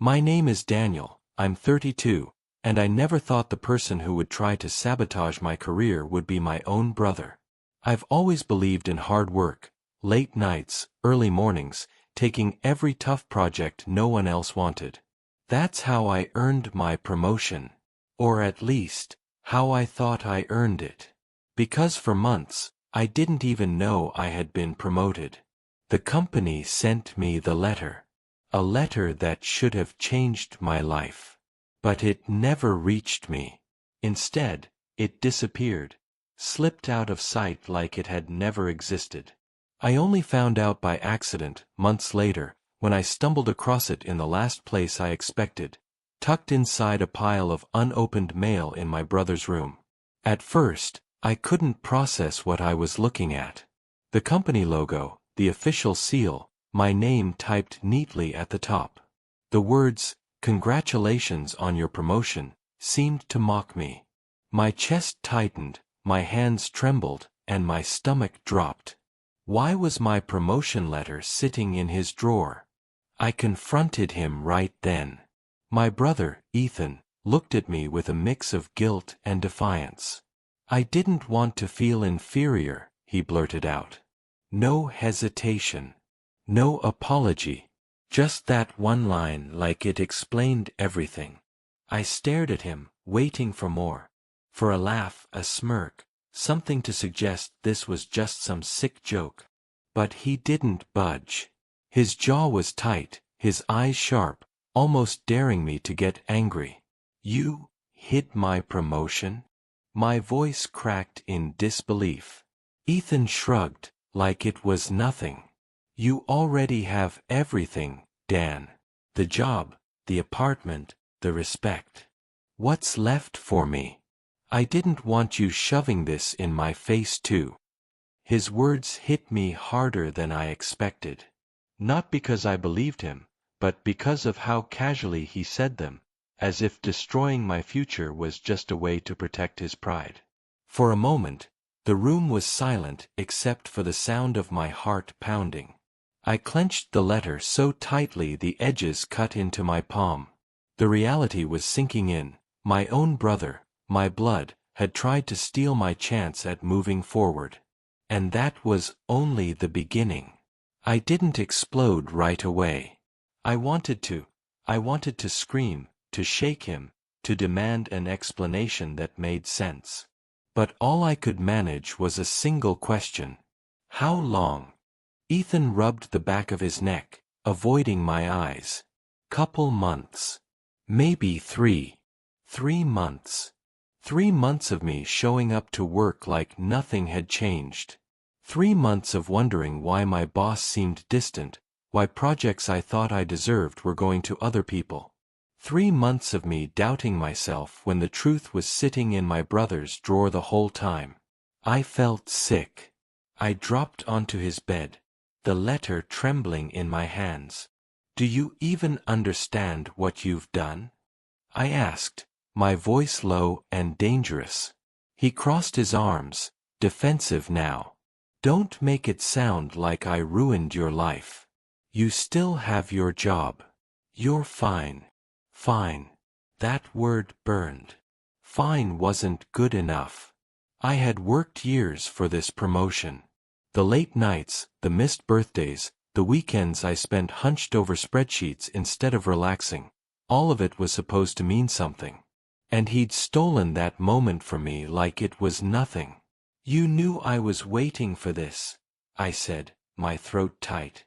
My name is Daniel, I'm 32, and I never thought the person who would try to sabotage my career would be my own brother. I've always believed in hard work, late nights, early mornings, taking every tough project no one else wanted. That's how I earned my promotion. Or at least, how I thought I earned it. Because for months, I didn't even know I had been promoted. The company sent me the letter. A letter that should have changed my life. But it never reached me. Instead, it disappeared, slipped out of sight like it had never existed. I only found out by accident, months later, when I stumbled across it in the last place I expected, tucked inside a pile of unopened mail in my brother's room. At first, I couldn't process what I was looking at. The company logo, the official seal, my name typed neatly at the top. The words, "Congratulations on your promotion," seemed to mock me. My chest tightened, my hands trembled, and my stomach dropped. Why was my promotion letter sitting in his drawer? I confronted him right then. My brother, Ethan, looked at me with a mix of guilt and defiance. "I didn't want to feel inferior," he blurted out. No hesitation. No apology. Just that one line like it explained everything. I stared at him, waiting for more. For a laugh, a smirk, something to suggest this was just some sick joke. But he didn't budge. His jaw was tight, his eyes sharp, almost daring me to get angry. "You hid my promotion?" My voice cracked in disbelief. Ethan shrugged, like it was nothing. "You already have everything, Dan. The job, the apartment, the respect. What's left for me? I didn't want you shoving this in my face too." His words hit me harder than I expected. Not because I believed him, but because of how casually he said them, as if destroying my future was just a way to protect his pride. For a moment, the room was silent except for the sound of my heart pounding. I clenched the letter so tightly the edges cut into my palm. The reality was sinking in. My own brother, my blood, had tried to steal my chance at moving forward. And that was only the beginning. I didn't explode right away. I wanted to scream, to shake him, to demand an explanation that made sense. But all I could manage was a single question. How long? Ethan rubbed the back of his neck, avoiding my eyes. Couple months. Maybe 3. 3 months. 3 months of me showing up to work like nothing had changed. 3 months of wondering why my boss seemed distant, why projects I thought I deserved were going to other people. 3 months of me doubting myself when the truth was sitting in my brother's drawer the whole time. I felt sick. I dropped onto his bed, the letter trembling in my hands. "Do you even understand what you've done?" I asked, my voice low and dangerous. He crossed his arms, defensive now. "Don't make it sound like I ruined your life. You still have your job. You're fine." Fine. That word burned. Fine wasn't good enough. I had worked years for this promotion. The late nights, the missed birthdays, the weekends I spent hunched over spreadsheets instead of relaxing, all of it was supposed to mean something. And he'd stolen that moment from me like it was nothing. "You knew I was waiting for this," I said, my throat tight.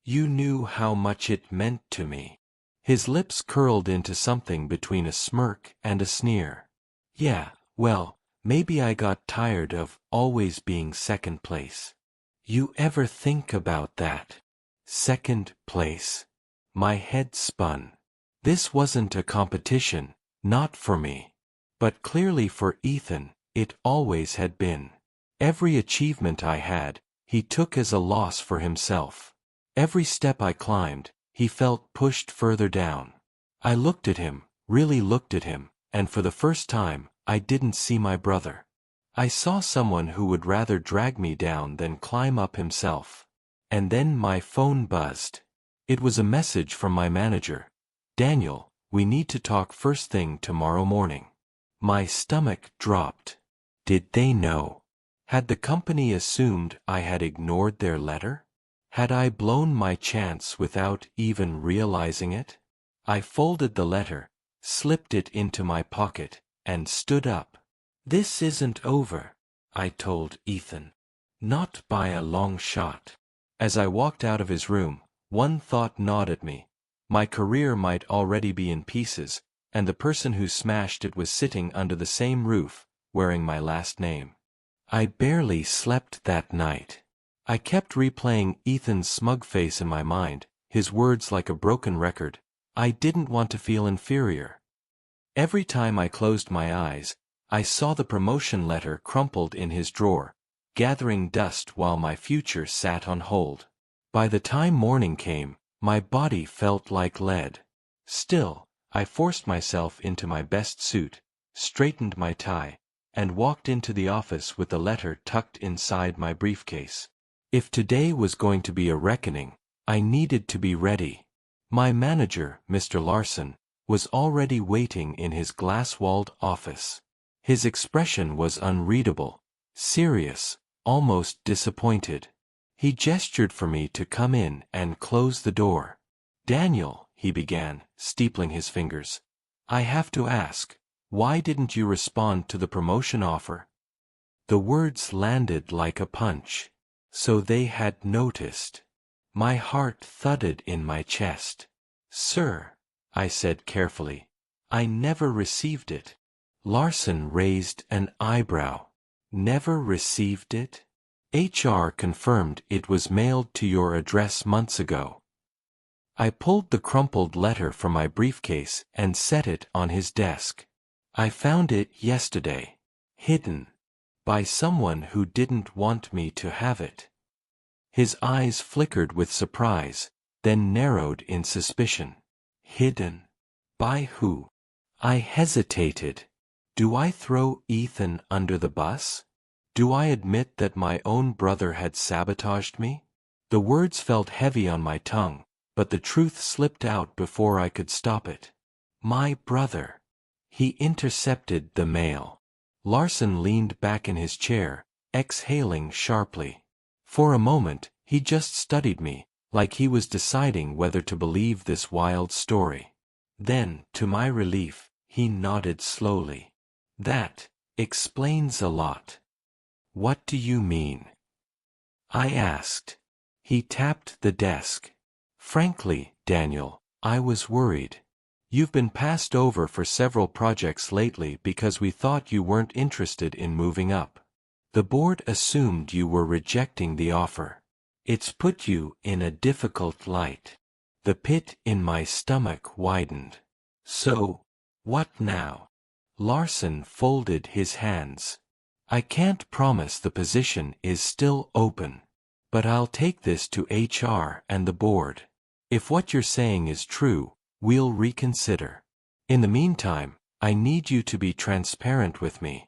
"You knew how much it meant to me." His lips curled into something between a smirk and a sneer. "Yeah, well, maybe I got tired of always being second place." "You ever think about that? Second place?" My head spun. This wasn't a competition, not for me. But clearly for Ethan, it always had been. Every achievement I had, he took as a loss for himself. Every step I climbed, he felt pushed further down. I looked at him, really looked at him, and for the first time, I didn't see my brother. I saw someone who would rather drag me down than climb up himself. And then my phone buzzed. It was a message from my manager. "Daniel, we need to talk first thing tomorrow morning." My stomach dropped. Did they know? Had the company assumed I had ignored their letter? Had I blown my chance without even realizing it? I folded the letter, slipped it into my pocket, and stood up. "This isn't over," I told Ethan. "Not by a long shot." As I walked out of his room, one thought gnawed at me. My career might already be in pieces, and the person who smashed it was sitting under the same roof, wearing my last name. I barely slept that night. I kept replaying Ethan's smug face in my mind, his words like a broken record. I didn't want to feel inferior. Every time I closed my eyes, I saw the promotion letter crumpled in his drawer, gathering dust while my future sat on hold. By the time morning came, my body felt like lead. Still, I forced myself into my best suit, straightened my tie, and walked into the office with the letter tucked inside my briefcase. If today was going to be a reckoning, I needed to be ready. My manager, Mr. Larson, was already waiting in his glass-walled office. His expression was unreadable, serious, almost disappointed. He gestured for me to come in and close the door. "Daniel," he began, steepling his fingers, "I have to ask, why didn't you respond to the promotion offer?" The words landed like a punch. So they had noticed. My heart thudded in my chest. "Sir," I said carefully, "I never received it." Larson raised an eyebrow. "Never received it?" "HR confirmed it was mailed to your address months ago." I pulled the crumpled letter from my briefcase and set it on his desk. "I found it yesterday. Hidden. By someone who didn't want me to have it." His eyes flickered with surprise, then narrowed in suspicion. "Hidden? By who?" I hesitated. Do I throw Ethan under the bus? Do I admit that my own brother had sabotaged me? The words felt heavy on my tongue, but the truth slipped out before I could stop it. My brother. He intercepted the mail. Larson leaned back in his chair, exhaling sharply. For a moment, he just studied me, like he was deciding whether to believe this wild story. Then, to my relief, he nodded slowly. "That explains a lot." "What do you mean?" I asked. He tapped the desk. "Frankly, Daniel, I was worried. You've been passed over for several projects lately because we thought you weren't interested in moving up. The board assumed you were rejecting the offer. It's put you in a difficult light." The pit in my stomach widened. "So, what now?" Larson folded his hands. "I can't promise the position is still open. But I'll take this to HR and the board. If what you're saying is true, we'll reconsider. In the meantime, I need you to be transparent with me.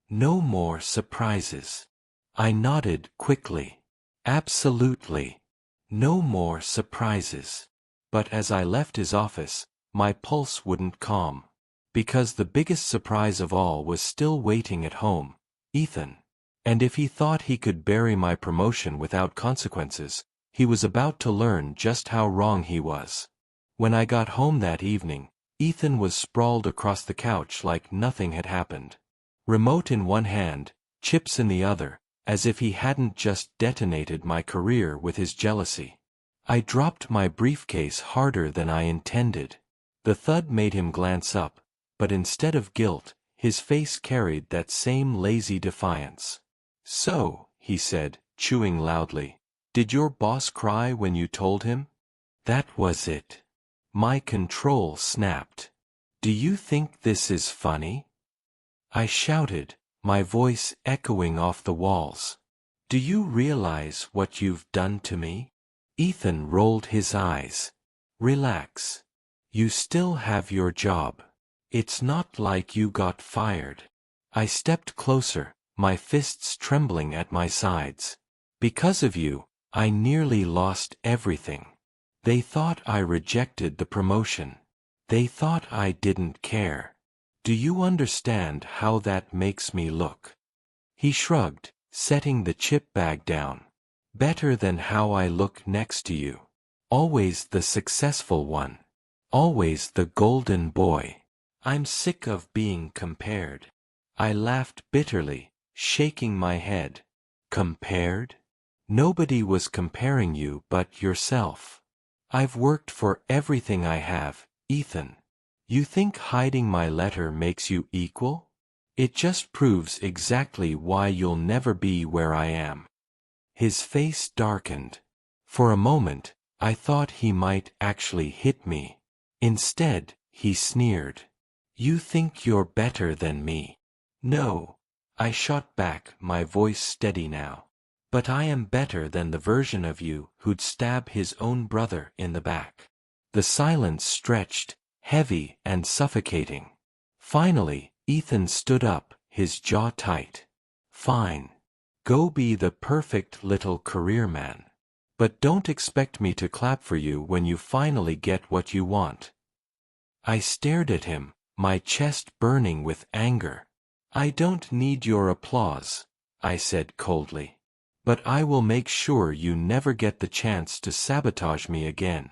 No more surprises." I nodded quickly. "Absolutely. No more surprises." But as I left his office, my pulse wouldn't calm. Because the biggest surprise of all was still waiting at home, Ethan. And if he thought he could bury my promotion without consequences, he was about to learn just how wrong he was. When I got home that evening, Ethan was sprawled across the couch like nothing had happened. Remote in one hand, chips in the other, as if he hadn't just detonated my career with his jealousy. I dropped my briefcase harder than I intended. The thud made him glance up, but instead of guilt, his face carried that same lazy defiance. "So," he said, chewing loudly, "did your boss cry when you told him?" That was it. My control snapped. "Do you think this is funny?" I shouted, my voice echoing off the walls. "Do you realize what you've done to me?" Ethan rolled his eyes. "Relax. You still have your job. It's not like you got fired." I stepped closer, my fists trembling at my sides. "Because of you, I nearly lost everything. They thought I rejected the promotion. They thought I didn't care. Do you understand how that makes me look? He shrugged, setting the chip bag down. Better than how I look next to you. Always the successful one. Always the golden boy. I'm sick of being compared. I laughed bitterly, shaking my head. Compared? Nobody was comparing you but yourself. I've worked for everything I have, Ethan. You think hiding my letter makes you equal? It just proves exactly why you'll never be where I am. His face darkened. For a moment, I thought he might actually hit me. Instead, he sneered. You think you're better than me? No. I shot back, my voice steady now. But I am better than the version of you who'd stab his own brother in the back. The silence stretched, heavy and suffocating. Finally, Ethan stood up, his jaw tight. Fine. Go be the perfect little career man. But don't expect me to clap for you when you finally get what you want. I stared at him, my chest burning with anger. I don't need your applause, I said coldly. But I will make sure you never get the chance to sabotage me again.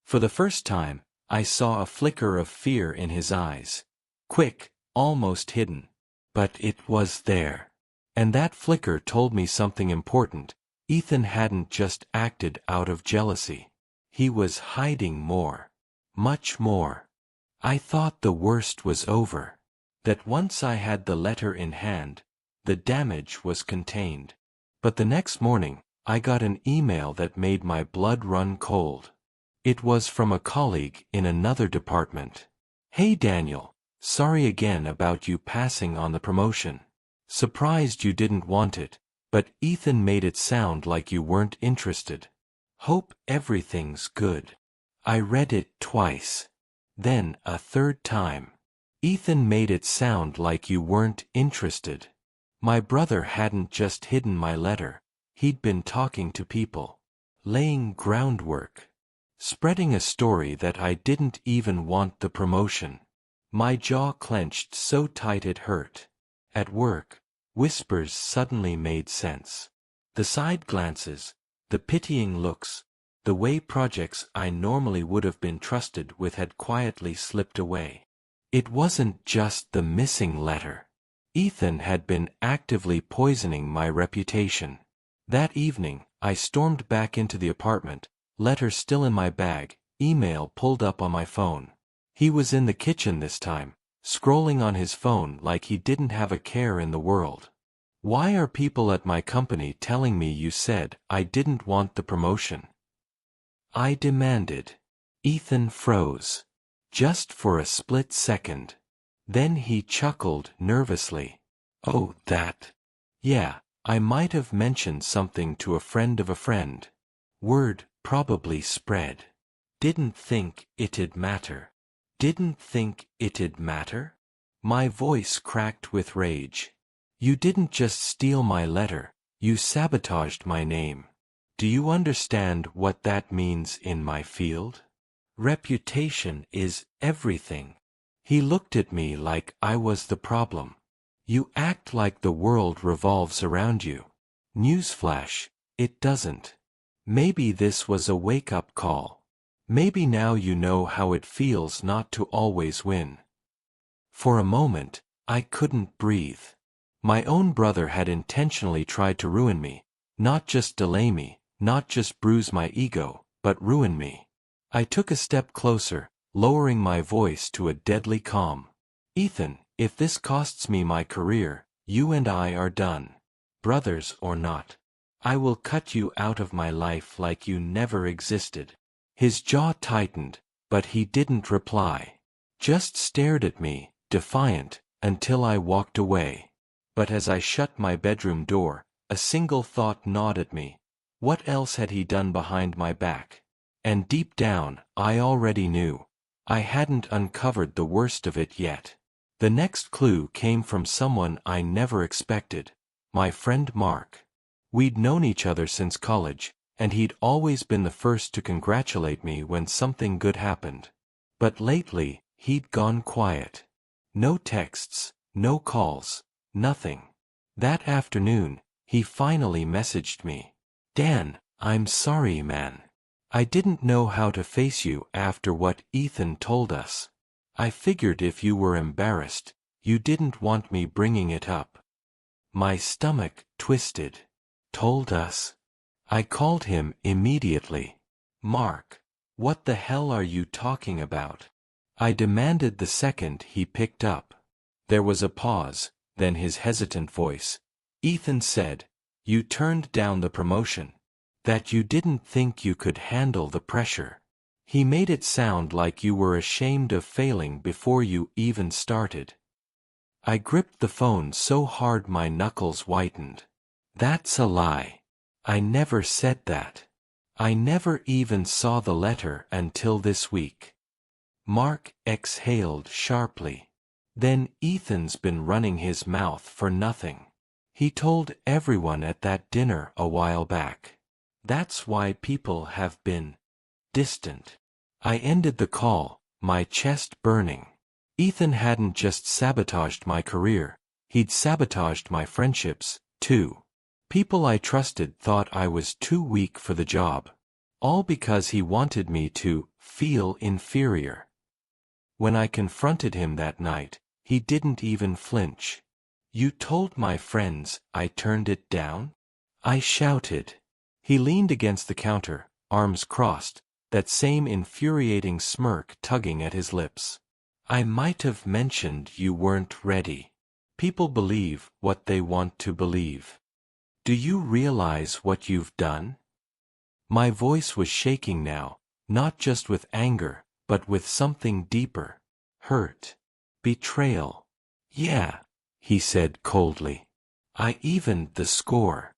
For the first time, I saw a flicker of fear in his eyes. Quick, almost hidden. But it was there. And that flicker told me something important. Ethan hadn't just acted out of jealousy. He was hiding more. Much more. I thought the worst was over. That once I had the letter in hand, the damage was contained. But the next morning, I got an email that made my blood run cold. It was from a colleague in another department. Hey Daniel, sorry again about you passing on the promotion. Surprised you didn't want it, but Ethan made it sound like you weren't interested. Hope everything's good. I read it twice. Then a third time. Ethan made it sound like you weren't interested. My brother hadn't just hidden my letter, he'd been talking to people. Laying groundwork. Spreading a story that I didn't even want the promotion. My jaw clenched so tight it hurt. At work, whispers suddenly made sense. The side glances, the pitying looks, the way projects I normally would have been trusted with had quietly slipped away. It wasn't just the missing letter. Ethan had been actively poisoning my reputation. That evening, I stormed back into the apartment, letter still in my bag, email pulled up on my phone. He was in the kitchen this time, scrolling on his phone like he didn't have a care in the world. Why are people at my company telling me you said I didn't want the promotion? I demanded. Ethan froze. Just for a split second. Then he chuckled nervously. Oh, that. Yeah, I might have mentioned something to a friend of a friend. Word probably spread. Didn't think it'd matter. Didn't think it'd matter? My voice cracked with rage. You didn't just steal my letter, you sabotaged my name. Do you understand what that means in my field? Reputation is everything. He looked at me like I was the problem. You act like the world revolves around you. Newsflash, it doesn't. Maybe this was a wake-up call. Maybe now you know how it feels not to always win. For a moment, I couldn't breathe. My own brother had intentionally tried to ruin me, not just delay me, not just bruise my ego, but ruin me. I took a step closer, lowering my voice to a deadly calm. Ethan, if this costs me my career, you and I are done. Brothers or not. I will cut you out of my life like you never existed. His jaw tightened, but he didn't reply. Just stared at me, defiant, until I walked away. But as I shut my bedroom door, a single thought gnawed at me. What else had he done behind my back? And deep down, I already knew. I hadn't uncovered the worst of it yet. The next clue came from someone I never expected. My friend Mark. We'd known each other since college, and he'd always been the first to congratulate me when something good happened. But lately, he'd gone quiet. No texts, no calls, nothing. That afternoon, he finally messaged me. "Dan, I'm sorry, man. I didn't know how to face you after what Ethan told us. I figured if you were embarrassed, you didn't want me bringing it up." My stomach twisted. "Told us?" I called him immediately. "Mark, what the hell are you talking about?" I demanded the second he picked up. There was a pause, then his hesitant voice. "Ethan said, you turned down the promotion. That you didn't think you could handle the pressure. He made it sound like you were ashamed of failing before you even started." I gripped the phone so hard my knuckles whitened. "That's a lie. I never said that. I never even saw the letter until this week." Mark exhaled sharply. "Then Ethan's been running his mouth for nothing. He told everyone at that dinner a while back. That's why people have been distant." I ended the call, my chest burning. Ethan hadn't just sabotaged my career, he'd sabotaged my friendships, too. People I trusted thought I was too weak for the job. All because he wanted me to feel inferior. When I confronted him that night, he didn't even flinch. "You told my friends I turned it down?" I shouted. He leaned against the counter, arms crossed, that same infuriating smirk tugging at his lips. "I might have mentioned you weren't ready. People believe what they want to believe. Do you realize what you've done?" My voice was shaking now, not just with anger, but with something deeper. Hurt. Betrayal. "Yeah," he said coldly. "I evened the score."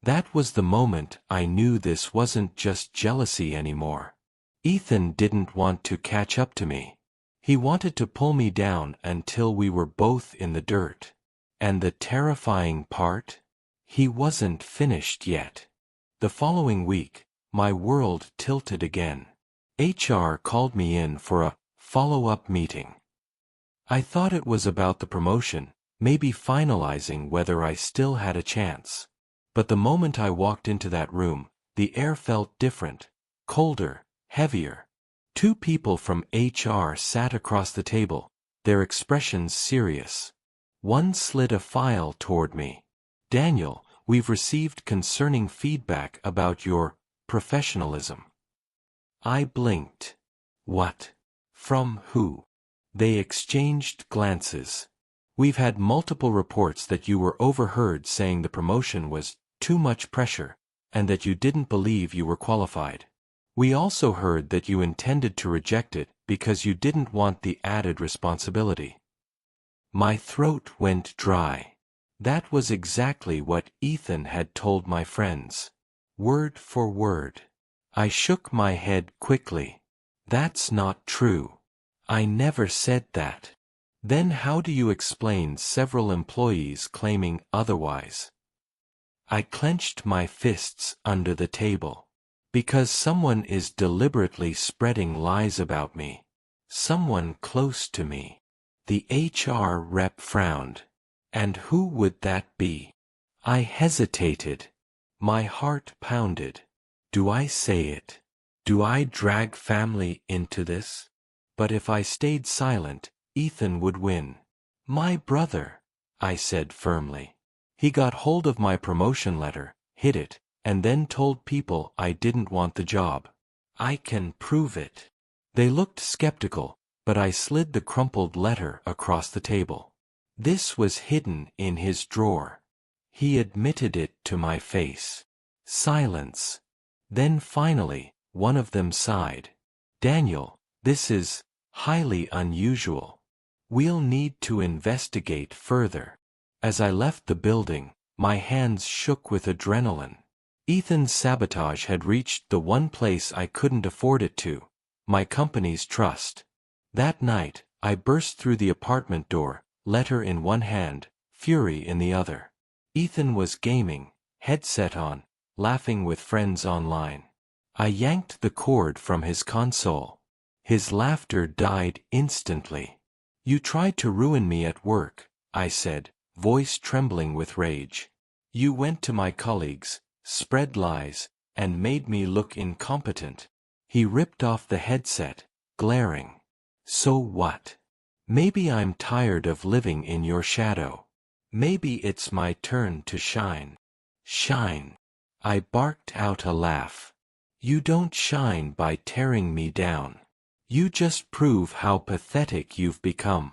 That was the moment I knew this wasn't just jealousy anymore. Ethan didn't want to catch up to me. He wanted to pull me down until we were both in the dirt. And the terrifying part? He wasn't finished yet. The following week, my world tilted again. HR called me in for a follow-up meeting. I thought it was about the promotion, maybe finalizing whether I still had a chance. But the moment I walked into that room, the air felt different, colder, heavier. Two people from HR sat across the table, their expressions serious. One slid a file toward me. "Daniel, we've received concerning feedback about your professionalism." I blinked. "What? From who?" They exchanged glances. "We've had multiple reports that you were overheard saying the promotion was too much pressure, and that you didn't believe you were qualified. We also heard that you intended to reject it because you didn't want the added responsibility." My throat went dry. That was exactly what Ethan had told my friends. Word for word. I shook my head quickly. "That's not true. I never said that." "Then how do you explain several employees claiming otherwise?" I clenched my fists under the table. "Because someone is deliberately spreading lies about me. Someone close to me." The HR rep frowned. "And who would that be?" I hesitated. My heart pounded. Do I say it? Do I drag family into this? But if I stayed silent, Ethan would win. "My brother," I said firmly. "He got hold of my promotion letter, hid it, and then told people I didn't want the job. I can prove it." They looked skeptical, but I slid the crumpled letter across the table. This was hidden in his drawer. He admitted it to my face. Silence. Then finally, one of them sighed. "Daniel, this is highly unusual. We'll need to investigate further." As I left the building, my hands shook with adrenaline. Ethan's sabotage had reached the one place I couldn't afford it to, my company's trust. That night, I burst through the apartment door, letter in one hand, fury in the other. Ethan was gaming, headset on, laughing with friends online. I yanked the cord from his console. His laughter died instantly. You tried to ruin me at work, I said, voice trembling with rage. You went to my colleagues, spread lies, and made me look incompetent. He ripped off the headset, glaring. So what? Maybe I'm tired of living in your shadow. Maybe it's my turn to shine. Shine. I barked out a laugh. You don't shine by tearing me down. You just prove how pathetic you've become.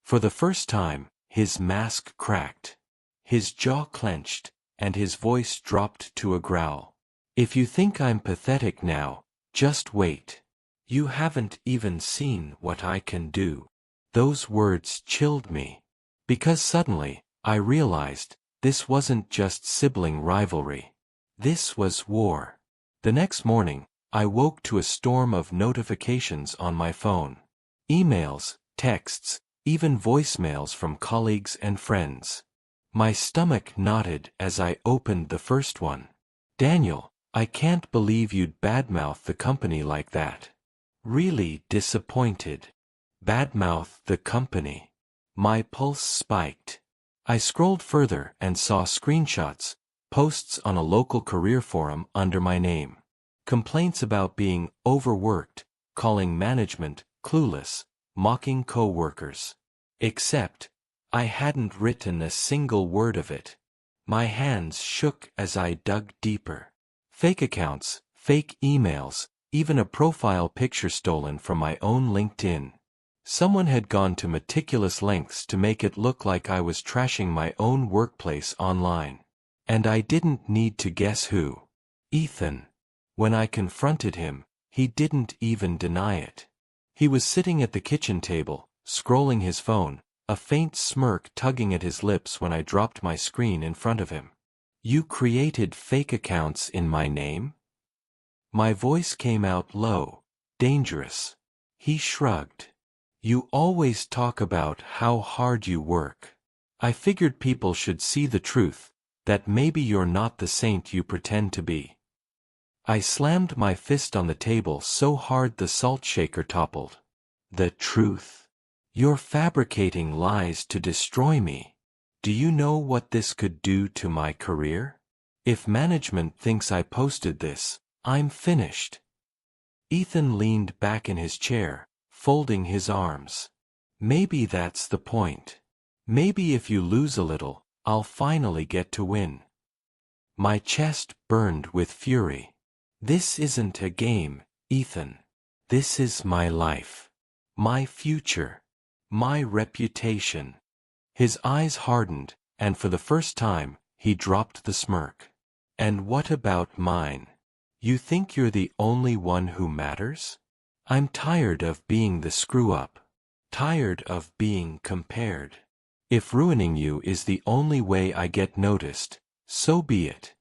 For the first time, his mask cracked. His jaw clenched, and his voice dropped to a growl. If you think I'm pathetic now, just wait. You haven't even seen what I can do. Those words chilled me. Because suddenly, I realized, this wasn't just sibling rivalry. This was war. The next morning, I woke to a storm of notifications on my phone. Emails, texts, even voicemails from colleagues and friends. My stomach knotted as I opened the first one. Daniel, I can't believe you'd badmouth the company like that. Really disappointed. Badmouth the company. My pulse spiked. I scrolled further and saw screenshots, posts on a local career forum under my name. Complaints about being overworked, calling management clueless, mocking co-workers. Except, I hadn't written a single word of it. My hands shook as I dug deeper. Fake accounts, fake emails, even a profile picture stolen from my own LinkedIn. Someone had gone to meticulous lengths to make it look like I was trashing my own workplace online. And I didn't need to guess who. Ethan. When I confronted him, he didn't even deny it. He was sitting at the kitchen table, scrolling his phone, a faint smirk tugging at his lips when I dropped my screen in front of him. You created fake accounts in my name? My voice came out low, dangerous. He shrugged. You always talk about how hard you work. I figured people should see the truth, that maybe you're not the saint you pretend to be. I slammed my fist on the table so hard the salt shaker toppled. The truth. You're fabricating lies to destroy me. Do you know what this could do to my career? If management thinks I posted this, I'm finished. Ethan leaned back in his chair, folding his arms. Maybe that's the point. Maybe if you lose a little, I'll finally get to win. My chest burned with fury. This isn't a game, Ethan. This is my life. My future. My reputation. His eyes hardened, and for the first time, he dropped the smirk. And what about mine? You think you're the only one who matters? I'm tired of being the screw-up. Tired of being compared. If ruining you is the only way I get noticed, so be it.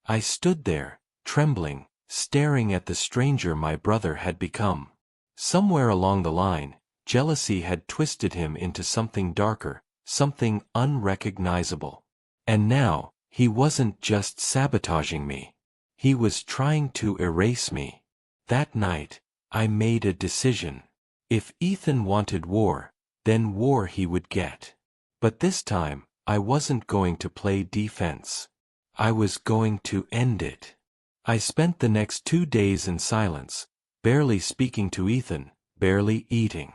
I stood there, trembling, staring at the stranger my brother had become. Somewhere along the line, jealousy had twisted him into something darker, something unrecognizable. And now, he wasn't just sabotaging me. He was trying to erase me. That night, I made a decision. If Ethan wanted war, then war he would get. But this time, I wasn't going to play defense. I was going to end it. I spent the next 2 days in silence, barely speaking to Ethan, barely eating.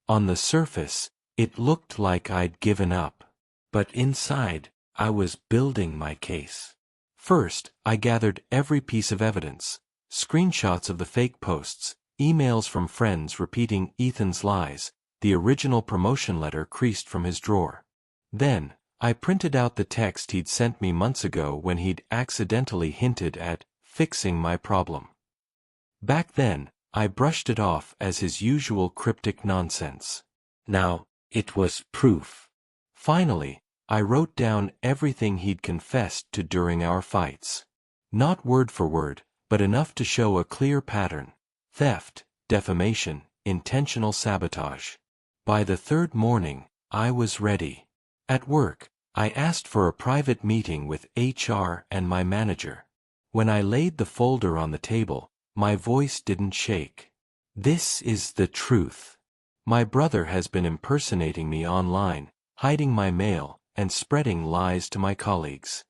On the surface, it looked like I'd given up. But inside, I was building my case. First, I gathered every piece of evidence, screenshots of the fake posts, emails from friends repeating Ethan's lies, the original promotion letter creased from his drawer. Then, I printed out the text he'd sent me months ago when he'd accidentally hinted at fixing my problem. Back then, I brushed it off as his usual cryptic nonsense. Now, it was proof. Finally, I wrote down everything he'd confessed to during our fights. Not word for word, but enough to show a clear pattern: theft, defamation, intentional sabotage. By the third morning, I was ready. At work, I asked for a private meeting with HR and my manager. When I laid the folder on the table, my voice didn't shake. This is the truth. My brother has been impersonating me online, hiding my mail, and spreading lies to my colleagues.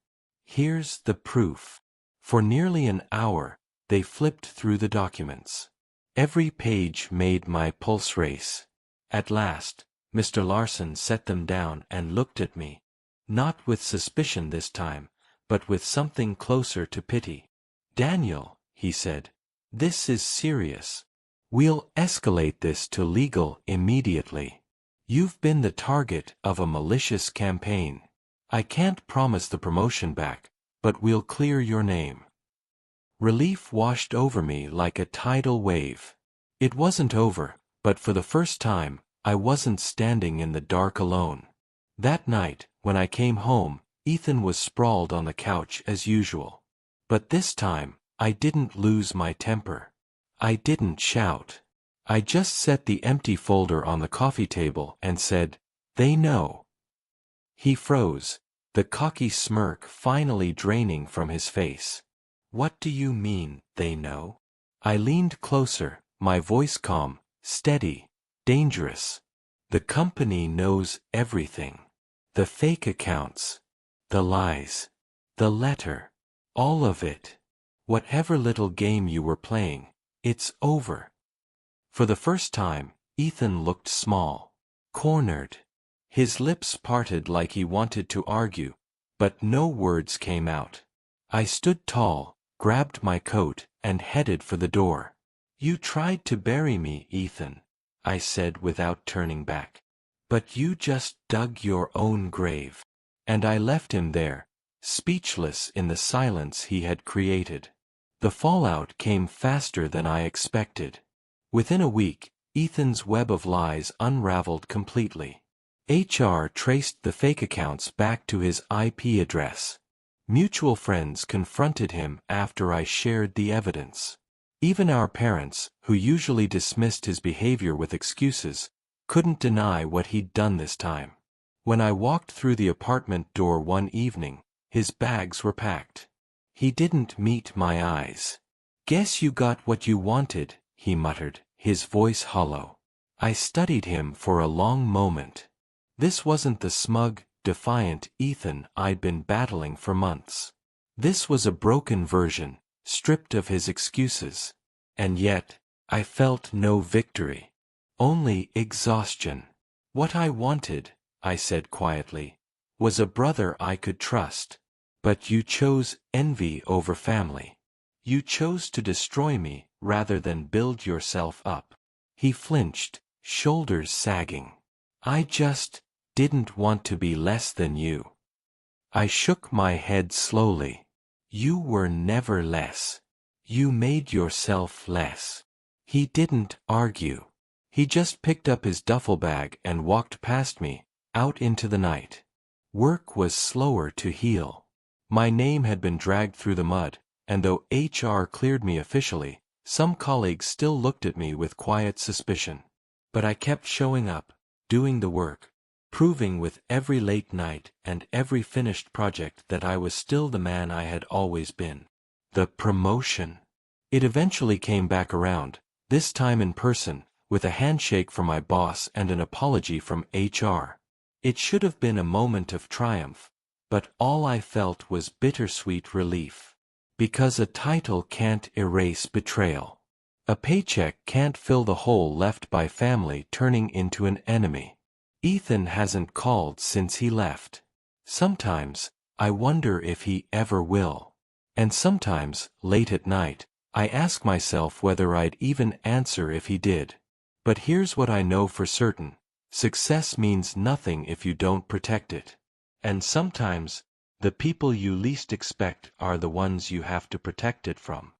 Here's the proof. For nearly an hour, they flipped through the documents. Every page made my pulse race. At last, Mr. Larson set them down and looked at me. Not with suspicion this time, but with something closer to pity. "Daniel," he said, "this is serious. We'll escalate this to legal immediately. You've been the target of a malicious campaign. I can't promise the promotion back, but we'll clear your name." Relief washed over me like a tidal wave. It wasn't over, but for the first time, I wasn't standing in the dark alone. That night, when I came home, Ethan was sprawled on the couch as usual. But this time, I didn't lose my temper. I didn't shout. I just set the empty folder on the coffee table and said, "They know." He froze, the cocky smirk finally draining from his face. "What do you mean, they know?" I leaned closer, my voice calm, steady, dangerous. "The company knows everything. The fake accounts. The lies. The letter. All of it. Whatever little game you were playing, it's over." For the first time, Ethan looked small. Cornered. His lips parted like he wanted to argue, but no words came out. I stood tall, grabbed my coat, and headed for the door. "You tried to bury me, Ethan," I said without turning back. "But you just dug your own grave." And I left him there, speechless in the silence he had created. The fallout came faster than I expected. Within a week, Ethan's web of lies unraveled completely. HR traced the fake accounts back to his IP address. Mutual friends confronted him after I shared the evidence. Even our parents, who usually dismissed his behavior with excuses, couldn't deny what he'd done this time. When I walked through the apartment door one evening, his bags were packed. He didn't meet my eyes. "Guess you got what you wanted," he muttered, his voice hollow. I studied him for a long moment. This wasn't the smug, defiant Ethan I'd been battling for months. This was a broken version, stripped of his excuses. And yet, I felt no victory. Only exhaustion. "What I wanted," I said quietly, "was a brother I could trust. But you chose envy over family. You chose to destroy me rather than build yourself up." He flinched, shoulders sagging. "I just didn't want to be less than you." I shook my head slowly. "You were never less. You made yourself less." He didn't argue. He just picked up his duffel bag and walked past me, out into the night. Work was slower to heal. My name had been dragged through the mud, and though HR cleared me officially, some colleagues still looked at me with quiet suspicion. But I kept showing up, doing the work, proving with every late night and every finished project that I was still the man I had always been. The promotion. It eventually came back around, this time in person, with a handshake from my boss and an apology from HR. It should have been a moment of triumph, but all I felt was bittersweet relief. Because a title can't erase betrayal. A paycheck can't fill the hole left by family turning into an enemy. Ethan hasn't called since he left. Sometimes, I wonder if he ever will. And sometimes, late at night, I ask myself whether I'd even answer if he did. But here's what I know for certain. Success means nothing if you don't protect it. And sometimes, the people you least expect are the ones you have to protect it from.